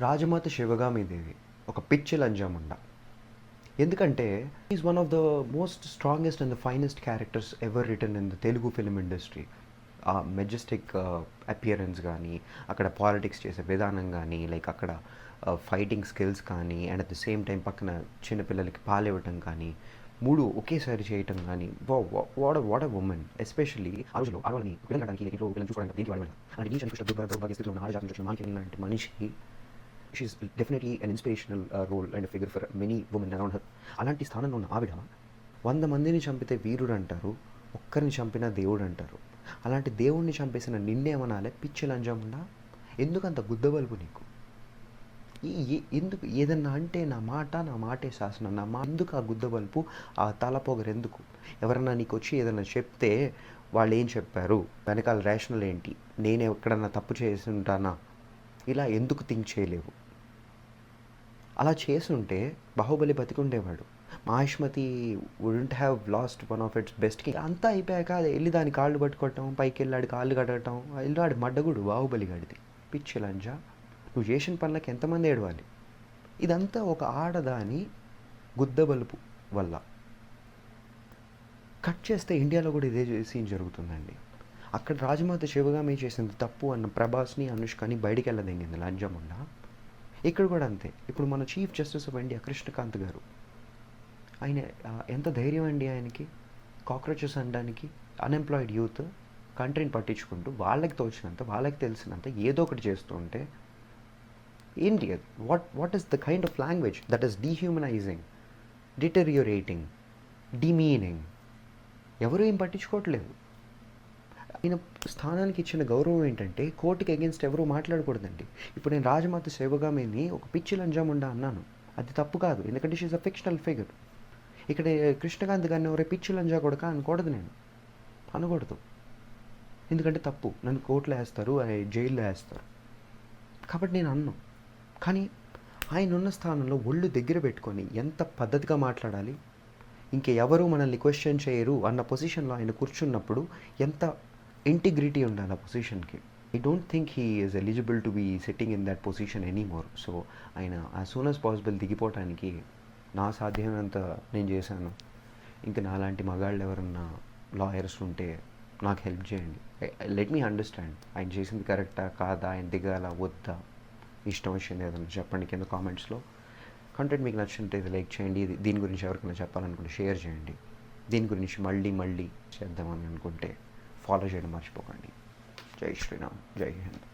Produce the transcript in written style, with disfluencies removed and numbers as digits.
రాజమాత శివగామిదేవి ఒక పిచ్చి లంజాముండ. ఎందుకంటే is one of the most strongest and the finest characters ever return in the Telugu film industry. ఆ Majestic appearance కానీ, అక్కడ పాలిటిక్స్ చేసే విధానం కానీ, లైక్ అక్కడ ఫైటింగ్ స్కిల్స్ కానీ, and at the same time పక్కన చిన్నపిల్లలకి పాలివ్వటం కానీ, మూడు ఒకేసారి చేయటం కానీ, వాట్ అ ఉమెన్. ఎస్పెషల్లీ ఆ రోజుల్లో ఆడవాళ్ళని పిల్లలకి ఇంట్లో పిల్లలు చూసుకోవడానికి దీనికి వాడేవాళ్ళు. అలాంటి నీచ నికృష్ట దౌర్భాగ్య స్థితిలో ఉన్న ఆడజాతి నుంచి మాంకి లాంటి మనిషి she is definitely an inspirational role and figure for many women around her. అలాంటి స్థానంలో ఉన్న ఆవిడ 100 మందిని చంపితే వీరుడు అంటారు, ఒక్కరిని చంపినా దేవుడు అంటారు. అలాంటి దేవుడిని చంపేసిన నిన్నేమనాలే పిచ్చి లంజముండా? ఎందుకంత గుద్దబలుపు నీకు? ఎందుకు ఏదన్నా అంటే నా మాటే శాసనం, ఎందుకు ఆ గుద్దబలుపు, ఆ తలపొగరెందుకు? ఎవరన్నా నీకు వచ్చి ఏదన్నా చెప్తే వాళ్ళు ఏం చెప్పారు, వెనకాల రేషనల్ ఏంటి, నేను ఎక్కడన్నా తప్పు చేసి ఉంటానా, ఇలా ఎందుకు థింక్ చేయలేవు? అలా చేసుంటే బాహుబలి బతికుండేవాడు. Mahishmati wouldn't have lost one of its best king. అంతా అయిపోయాక అది వెళ్ళి దాని కాళ్ళు పట్టుకోవటం, పైకి వెళ్ళాడు కాళ్ళు కడగటం, వెళ్ళాడు మడ్డగుడు బాహుబలి గడిది. పిచ్చి లంజా, నువ్వు చేసిన పనులకు ఎంతమంది ఏడవాలి? ఇదంతా ఒక ఆడదాని గుద్దబలుపు వల్ల. కట్ చేస్తే ఇండియాలో కూడా ఇదే సీన్ జరుగుతుందండి. అక్కడ రాజమాత శివగామి చేసింది తప్పు అన్న ప్రభాస్ని, అనుష్కని బయటికి వెళ్ళదెంగింది లంజముండా. ఇక్కడ కూడా అంతే. ఇప్పుడు మన chief justice of India Krishnakant గారు, ఆయన ఎంత ధైర్యం అండి ఆయనకి, కాక్రోచెస్ అనడానికి. అన్ఎంప్లాయిడ్ యూత్ కంట్రీని పట్టించుకుంటూ వాళ్ళకి తోచినంత, వాళ్ళకి తెలిసినంత ఏదో ఒకటి చేస్తూ ఉంటే ఏంటి అది? What is the kind of language that is dehumanising, deteriorating, demeaning? ఎవరు ఏం పట్టించుకోవట్లేదు. ఆయన స్థానానికి ఇచ్చిన గౌరవం ఏంటంటే కోర్టుకి అగేన్స్ట్ ఎవరూ మాట్లాడకూడదండి. ఇప్పుడు నేను రాజమాత శివగామిని ఒక పిచ్చి లంజాముండా అన్నాను, అది తప్పు కాదు, ఎందుకంటే షీఈ్ అ ఫిక్షనల్ ఫిగర్. ఇక్కడ కృష్ణకాంత్ గారిని ఎవరే పిచ్చి లంజా కొడక అనకూడదు, నేను అనకూడదు, ఎందుకంటే తప్పు. నన్ను కోర్టులో వేస్తారు, జైల్లో వేస్తారు, కాబట్టి నేను అన్నాను. కానీ ఆయన ఉన్న స్థానంలో ఒళ్ళు దగ్గర పెట్టుకొని ఎంత పద్ధతిగా మాట్లాడాలి, ఇంకెవరు మనల్ని క్వశ్చన్ చేయరు అన్న పొజిషన్లో ఆయన కూర్చున్నప్పుడు ఎంత ఇంటిగ్రిటీ ఉండాలి ఆ పొజిషన్కి. I don't think he is eligible to be sitting in that position anymore. So ఆయన యాజ్ సూన్ యాజ్ పాసిబుల్ దిగిపోవటానికి నా సాధ్యమైనంత నేను చేశాను. ఇంకా నాలాంటి మగాళ్ళు ఎవరన్నా లాయర్స్ ఉంటే నాకు హెల్ప్ చేయండి. లెట్ మీ అండర్స్టాండ్ ఆయన చేసింది కరెక్టా కాదా, ఆయన దిగాల వద్దా, ఇష్టం వచ్చింది ఏదైనా చెప్పండి కింద కామెంట్స్లో. కంటెంట్ మీకు నచ్చుంటే ఇది లైక్ చేయండి. దీని గురించి ఎవరికైనా చెప్పాలనుకుంటే షేర్ చేయండి. దీని గురించి మళ్ళీ చేద్దామని అనుకుంటే ఫాలో చేయడం మర్చిపోకండి. జై శ్రీరామ్, జై హింద్.